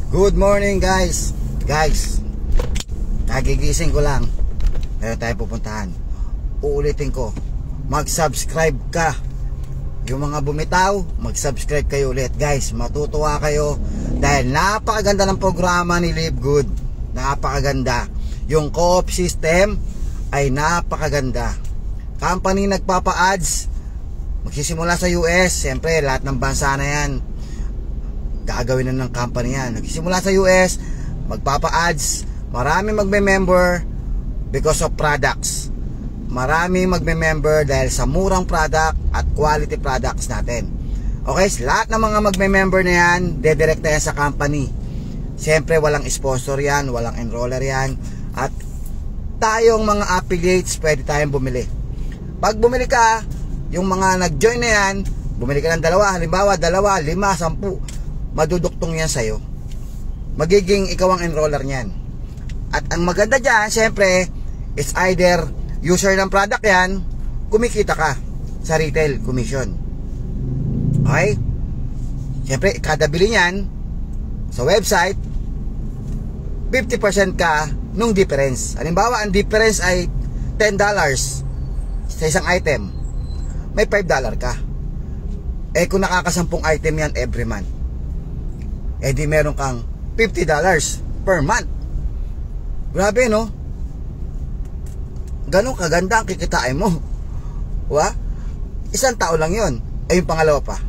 Good morning guys. Nagigising ko lang. Meron tayo pupuntahan. Uulitin ko, mag-subscribe ka. Yung mga bumitaw, mag-subscribe kayo ulit guys. Matutuwa kayo dahil napakaganda ng programa ni Live Good. Napakaganda. Yung co-op system ay napakaganda. Company nagpapa-ads, magsisimula sa US. Siyempre lahat ng bansa na yan gagawin na ng company yan. Nagsisimula sa US, magpapa-ads, marami magme-member because of products. Marami magme-member dahil sa murang product at quality products natin. Okay, lahat ng mga magme-member na yan, dedirekta yan sa company. Siyempre walang sponsor yan, walang enroller yan. At tayong mga affiliates, pwede tayong bumili. Pag bumili ka, yung mga nag-join na yan, bumili ka ng dalawa, halimbawa 2, 5, 10, maduduktong yan sa'yo. Magiging ikaw ang enroller niyan. At ang maganda dyan, syempre, it's either user ng product yan, kumikita ka sa retail commission. Okay? Syempre, kada bili niyan sa website, 50% ka nung difference. Halimbawa, ang difference ay $10 sa isang item, may $5 ka. Eh kung nakakasampung item yan every month, eh di meron kang $50 per month. Grabe no? Ganun kaganda ang kikitain mo. Wa? Isang tao lang yon. Eh yung pangalawa pa,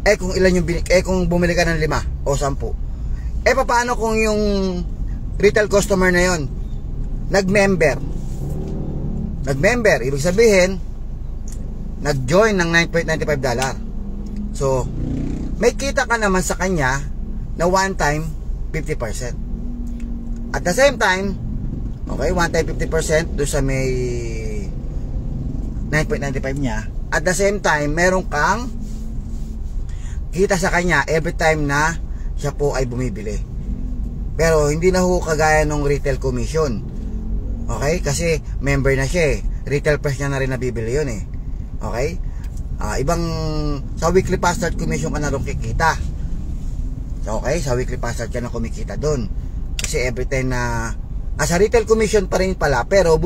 eh kung ilan yung kung bumili ka ng 5 o 10, eh paano kung yung retail customer na yon nag-member, ibig sabihin nag-join ng $9.95. So may kita ka naman sa kanya na one time 50%. At the same time, okay, one time 50% doon sa may 9.95 niya. At the same time, meron kang kita sa kanya every time na siya po ay bumibili. Pero hindi na ho kagaya ng retail commission. Okay? Kasi member na siya eh. Retail price niya na rin nabibili yun eh. Okay? Ibang sa weekly pass start commission ka na rin kikita. Okay? Sa weekly pass start ka na kumikita dun. Kasi every time na sa retail commission pa rin pala, pero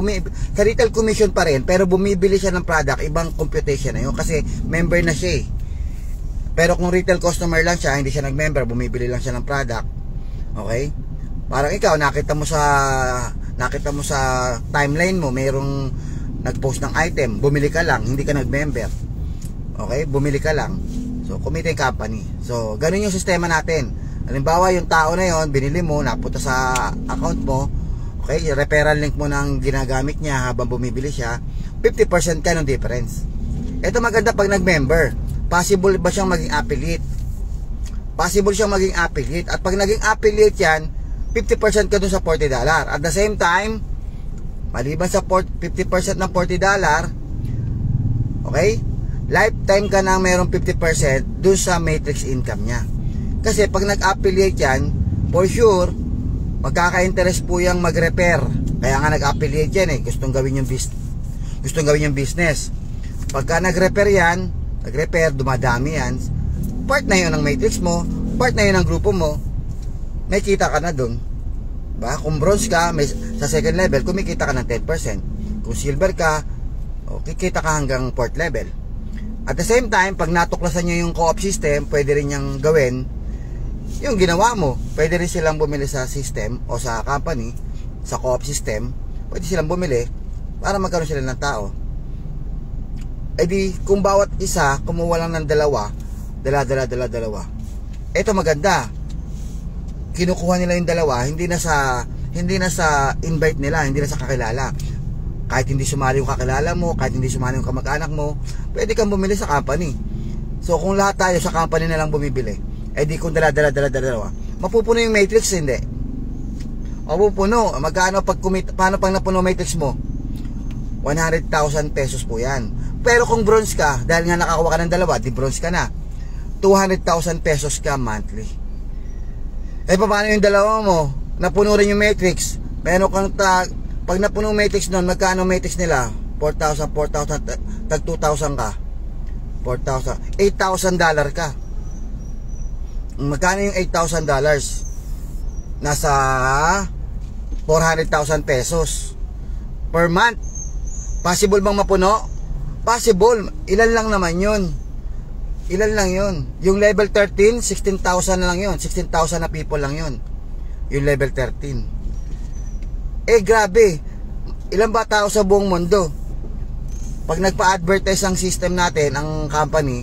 sa retail commission pa rin, pero bumibili siya ng product, ibang computation na yun kasi member na siya eh. Pero kung retail customer lang siya, hindi siya nag-member, bumibili lang siya ng product. Okay? Parang ikaw, nakita mo sa timeline mo, mayroong nag-post ng item, bumili ka lang, hindi ka nag-member. Okay? Bumili ka lang. So, kumita yung company. So, ganun yung sistema natin. Halimbawa, yung tao na yon binili mo, napunta sa account mo, okay, yung referral link mo nang ginagamit niya habang bumibili siya, 50% ka ng difference. Ito maganda pag nag-member. Possible ba siyang maging affiliate? Possible siyang maging affiliate. At pag naging affiliate yan, 50% ka dun sa $40. At the same time, maliban sa 50% ng $40, okay, lifetime ka na mayroong 50% dun sa matrix income niya. Kasi pag nag-affiliate yan, for sure, magkaka-interest po yung mag-repair. Kaya nga nag-affiliate yan eh. Gustong gawin yung business. Pagka nag-repair yan, dumadami yan, part na yun ng matrix mo, part na yun ng grupo mo, may kita ka na dun. Ba? Kung bronze ka, sa second level, kumikita ka ng 10%. Kung silver ka, kikita ka hanggang 4th level. At the same time, pag natuklasan nyo yung co-op system, pwede rin niyang gawin yung ginawa mo. Pwede rin silang bumili sa system o sa company, sa co-op system. Pwede silang bumili para magkaroon sila ng tao. E di, kung bawat isa kumuha lang ng dalawa. Ito maganda. Kinukuha nila yung dalawa, hindi na sa invite nila, hindi na sa kakilala. Kahit hindi sumali yung kakilala mo, kahit hindi sumali yung kamag-anak mo, pwede kang bumili sa company. So kung lahat tayo sa company na lang bumibili, eh di kung dala, mapupuno yung matrix, hindi. Mapupuno. Magkano paano pag napuno matrix mo? 100,000 pesos po yan. Pero kung bronze ka, dahil nga nakakuha ka ng 2, di bronze ka na, 200,000 pesos ka monthly. Eh paano yung 2 mo? Napuno rin yung matrix. Meron kang pag napuno matrix nun, magkano matrix nila? 4,000, tag 2,000 ka. 4,000, $8,000 ka. Magkano yung $8,000? nasa 400,000 pesos per month. Possible bang mapuno? Possible. Ilan lang naman yun. Ilan lang yun. Yung level 13, 16,000 na lang yun. 16,000 na people lang yun. Yung level 13. Grabe. Ilan ba tao sa buong mundo? Pag nagpa-advertise ang system natin, ang company,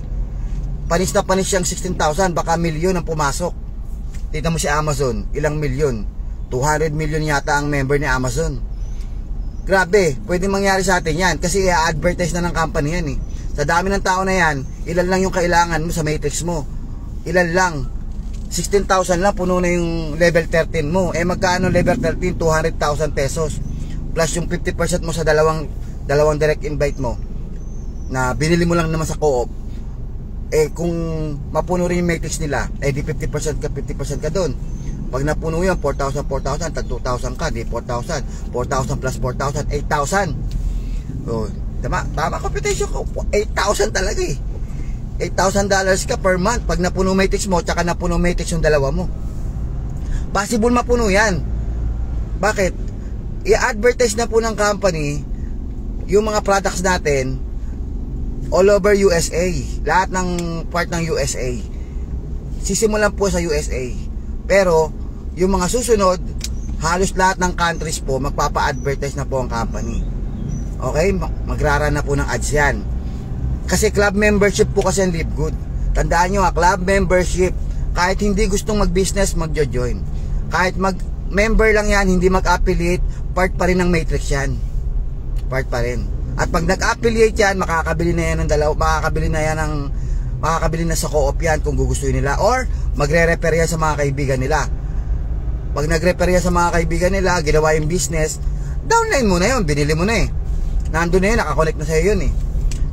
panis na panis siyang 16,000, baka milyon ang pumasok. Tignan mo si Amazon, ilang milyon? 200 million yata ang member ni Amazon. Grabe, pwede mangyari sa atin yan kasi i-advertise na ng company yan eh. Sa dami ng tao na yan, ilan lang yung kailangan mo sa matrix mo. Ilan lang. 16,000 lang, puno na yung level 13 mo. Magkano level 13? 200,000 pesos. Plus yung 50% mo sa dalawang direct invite mo na binili mo lang naman sa co-op. Kung mapuno rin yung matrix nila, di 50% ka doon. Pag napuno yun, 4,000, tag 2,000 ka, di 4,000. 4,000 plus 4,000, 8,000. So, tama computation ko, 8,000 talaga eh. $8,000 ka per month pag napuno matrix mo, tsaka napuno matrix yung dalawa mo. Possible mapuno yan. Bakit? I-advertise na po ng company yung mga products natin all over USA. Lahat ng part ng USA. Sisimulan po sa USA. Pero yung mga susunod, halos lahat ng countries po magpapa-advertise na po ang company. Okay? Magrara na po ng ads yan. Kasi club membership po kasi ang Live Good. Tandaan nyo club membership. Kahit hindi gustong mag-business, magjo-join. Kahit mag-member lang yan, hindi mag-affiliate, part pa rin ng matrix yan. Part pa rin. At pag nag-affiliate yan, makakabili na yan ng makakabili na sa co-op yan kung gugustuhin nila, or magre-refer yan sa mga kaibigan nila. Pag nag-refer yan sa mga kaibigan nila, ginawa yung business, downline mo na yun, binili mo na eh. Nandun na yun, nakakonect na sa'yo yun eh.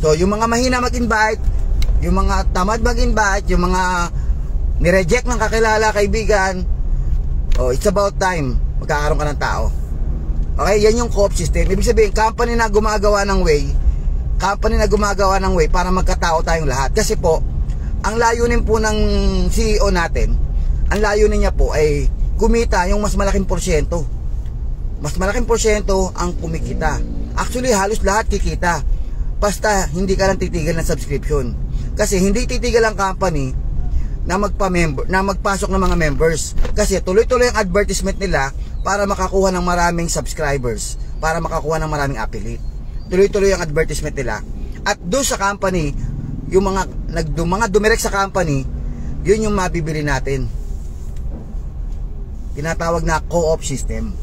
So yung mga mahina mag-invite, yung mga tamad mag-invite, yung mga nireject ng kakilala, kaibigan, it's about time magkakaroon ka ng tao. Okay, yan yung co-op system. Ibig sabihin, company na gumagawa ng way para magkatao tayong lahat. Kasi po, ang layunin po ng CEO natin, ang layunin niya po ay kumita yung mas malaking porsyento. Mas malaking porsyento ang kumikita. Actually, halos lahat kikita. Basta hindi ka lang titigil ng subscription. Kasi hindi titigil ang company na magpasok ng mga members. Kasi tuloy-tuloy ang advertisement nila para makakuha ng maraming subscribers, para makakuha ng maraming affiliate. Tuloy-tuloy ang advertisement nila. At doon sa company, yung mga dumirect sa company, yun yung mabibili natin. Tinatawag na co-op system.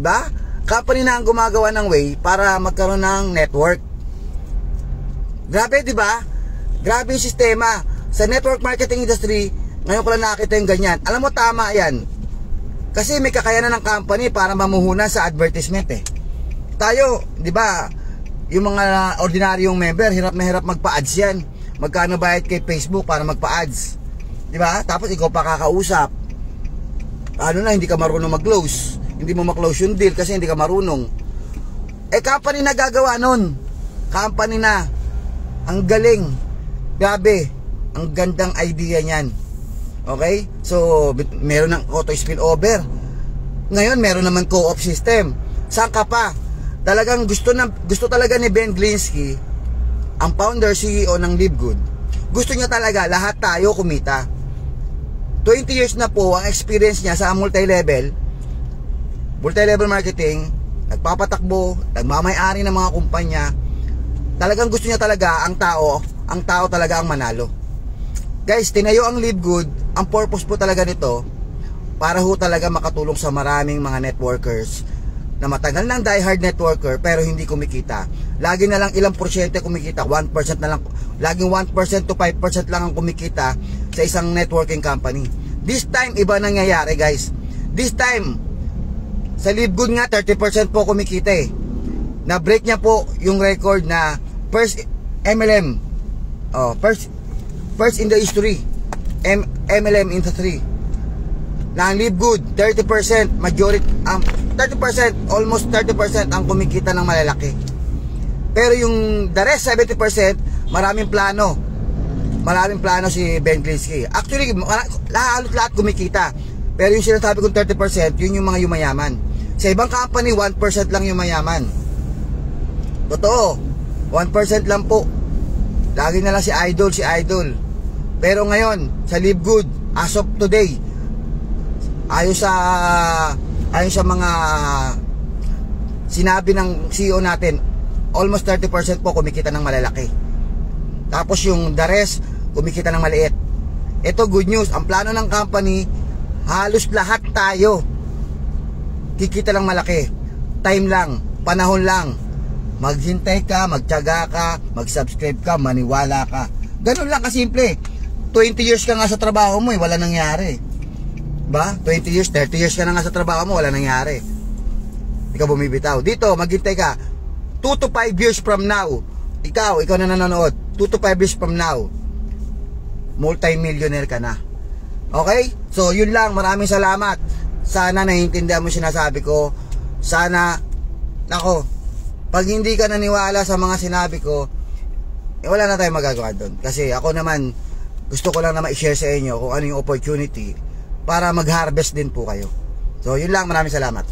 Ba? Company na ang gumagawa ng way para magkaroon ng network. Grabe, di ba? Grabe yung sistema. Sa network marketing industry, ngayon ko lang nakita yung ganyan. Alam mo, tama yan. Kasi may kakayanan ng company para mamuhunan sa advertisement eh. Tayo, di ba, yung mga ordinaryong member, hirap na hirap magpa-ads yan. Magkano bayad kay Facebook para magpa-ads? Di ba? Tapos ikaw pa kakausap. Ano na, hindi ka marunong mag-close. Hindi mo ma-close yung deal kasi hindi ka marunong. Company na gagawa nun. Company na. Ang galing. Grabe. Ang gandang idea niyan. Okay? So, meron ng auto spillover. Ngayon, meron naman co-op system. Saan ka pa? Talagang gusto talaga ni Ben Glinsky, ang founder CEO ng Live Good. Gusto niya talaga lahat tayo kumita. 20 years na po ang experience niya sa multi-level marketing, nagpapatakbo, nagmamay-ari ng mga kumpanya. Talagang gusto niya talaga ang tao talaga ang manalo. Guys, tinayo ang Live Good. Ang purpose po talaga nito para ho talaga makatulong sa maraming mga networkers na matagal ng diehard networker pero hindi kumikita. Lagi na lang ilang porsyento kumikita, 1% na lang. Laging 1% to 5% lang ang kumikita sa isang networking company. This time, iba nangyayari guys. This time, sa Live Good nga, 30% po kumikita eh. Na-break niya po yung record na first MLM. First in the history. MLM in the 3. Na ang Live Good, 30%, majority, 30%, almost 30% ang kumikita ng malalaki. Pero yung the rest, 70%, maraming plano si Ben Glinsky. Actually, lahat kumikita. Pero yung sinasabi kong 30%, yun yung mga yumayaman. Sa ibang company, 1% lang yumayaman. Totoo, 1% lang po. Lagi na lang si idol. Pero ngayon, sa Live Good, as of today, ayon sa mga sinabi ng CEO natin, almost 30% po kumikita ng malalaki. Tapos yung the rest, kumikita ng maliit. Ito good news, ang plano ng company, halos lahat tayo kikita lang malaki. Time lang, panahon lang. Maghintay ka, magtiyaga ka, mag-subscribe ka, maniwala ka. Ganun lang kasimple. 20 years ka nga sa trabaho mo, wala nangyari. Ba? 20 years, 30 years ka na nga sa trabaho mo, wala nangyari. Ikaw bumibitaw. Dito, maghintay ka. 2 to 5 years from now, ikaw na nanonood, 2 to 5 years from now, multi-millionaire ka na. Okay? So, yun lang. Maraming salamat. Sana naiintindihan mo sinasabi ko. Sana, nako, pag hindi ka naniwala sa mga sinabi ko, wala na tayong magagawa doon. Kasi ako naman, gusto ko lang na ma-share sa inyo kung ano yung opportunity para mag-harvest din po kayo. So, yun lang. Maraming salamat.